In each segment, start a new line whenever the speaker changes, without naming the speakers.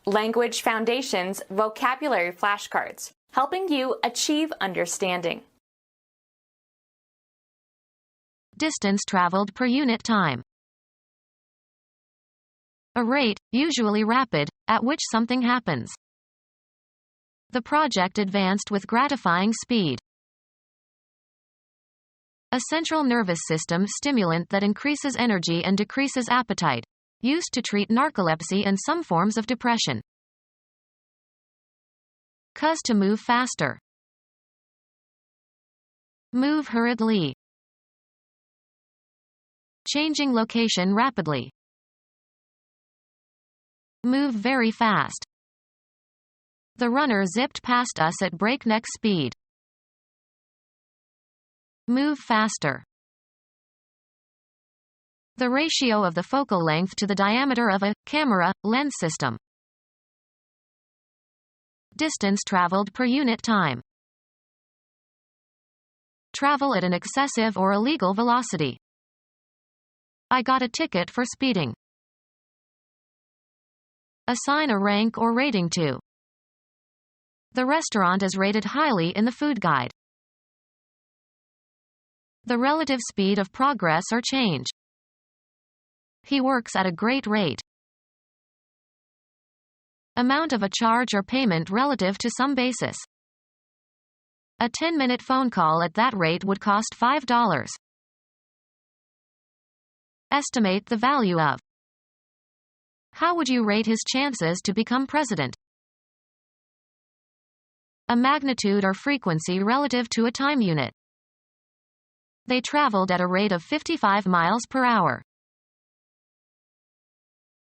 Language Foundations Vocabulary Flashcards, helping you achieve understanding.
Distance traveled per unit time. A rate, usually rapid, at which something happens. The project advanced with gratifying speed. A central nervous system stimulant that increases energy and decreases appetite, used to treat narcolepsy and some forms of depression. Cause to move faster. Move hurriedly. Changing location rapidly. Move very fast. The runner zipped past us at breakneck speed. Move faster. The ratio of the focal length to the diameter of a camera lens system. Distance traveled per unit time. Travel at an excessive or illegal velocity. I got a ticket for speeding. Assign a rank or rating to. The restaurant is rated highly in the food guide. The relative speed of progress or change. He works at a great rate. Amount of a charge or payment relative to some basis. A 10-minute phone call at that rate would cost $5. Estimate the value of. How would you rate his chances to become president? A magnitude or frequency relative to a time unit. They traveled at a rate of 55 miles per hour.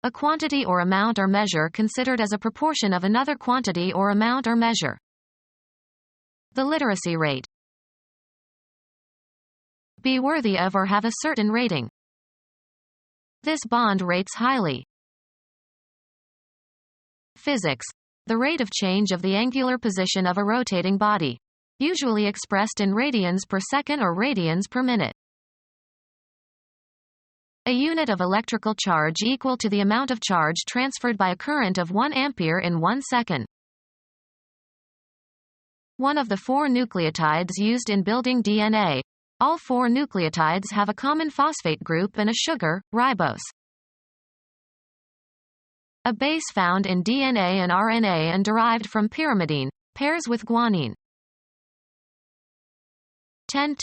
A quantity or amount or measure considered as a proportion of another quantity or amount or measure. The literacy rate. Be worthy of or have a certain rating. This bond rates highly. Physics. The rate of change of the angular position of a rotating body, usually expressed in radians per second or radians per minute. A unit of electrical charge equal to the amount of charge transferred by a current of 1 ampere in 1 second. One of the 4 nucleotides used in building DNA. All 4 nucleotides have a common phosphate group and a sugar, ribose. A base found in DNA and RNA and derived from pyrimidine, pairs with guanine. 10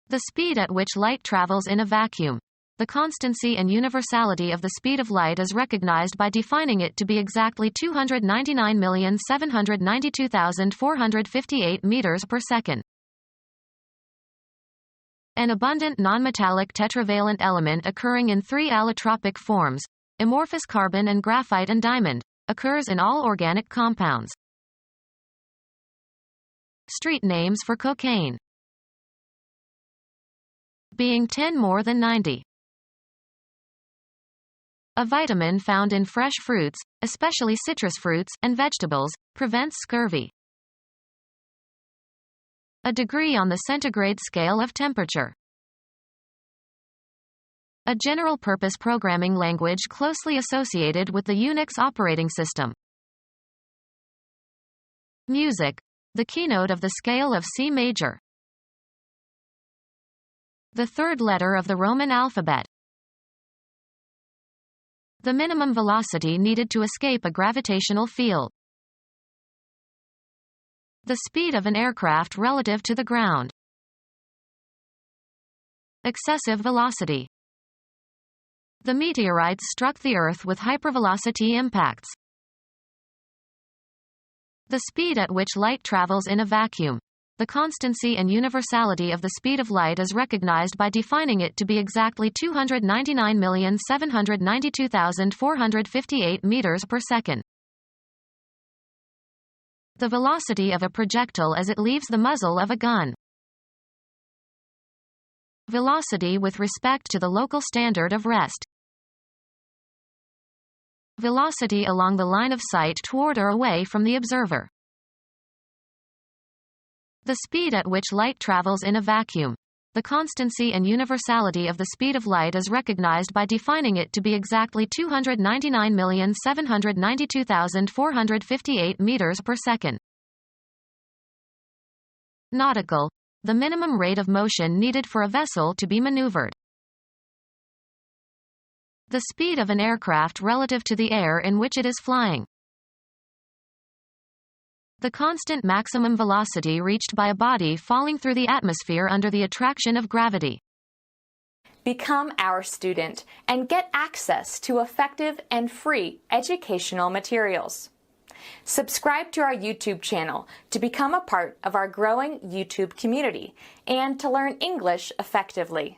The speed at which light travels in a vacuum. The constancy and universality of the speed of light is recognized by defining it to be exactly 299,792,458 meters per second. An abundant nonmetallic tetravalent element occurring in 3 allotropic forms, amorphous carbon and graphite and diamond, occurs in all organic compounds. Street names for cocaine. Being 10 more than 90. A vitamin found in fresh fruits, especially citrus fruits, and vegetables, prevents scurvy. A degree on the centigrade scale of temperature. A general-purpose programming language closely associated with the Unix operating system. Music. The keynote of the scale of C major. The 3rd letter of the Roman alphabet. The minimum velocity needed to escape a gravitational field. The speed of an aircraft relative to the ground. Excessive velocity. The meteorites struck the Earth with hypervelocity impacts. The speed at which light travels in a vacuum. The constancy and universality of the speed of light is recognized by defining it to be exactly 299,792,458 meters per second. The velocity of a projectile as it leaves the muzzle of a gun. Velocity with respect to the local standard of rest. Velocity along the line of sight toward or away from the observer. The speed at which light travels in a vacuum. The constancy and universality of the speed of light is recognized by defining it to be exactly 299,792,458 meters per second. Nautical. The minimum rate of motion needed for a vessel to be maneuvered. The speed of an aircraft relative to the air in which it is flying. The constant maximum velocity reached by a body falling through the atmosphere under the attraction of gravity.
Become our student and get access to effective and free educational materials. Subscribe to our YouTube channel to become a part of our growing YouTube community and to learn English effectively.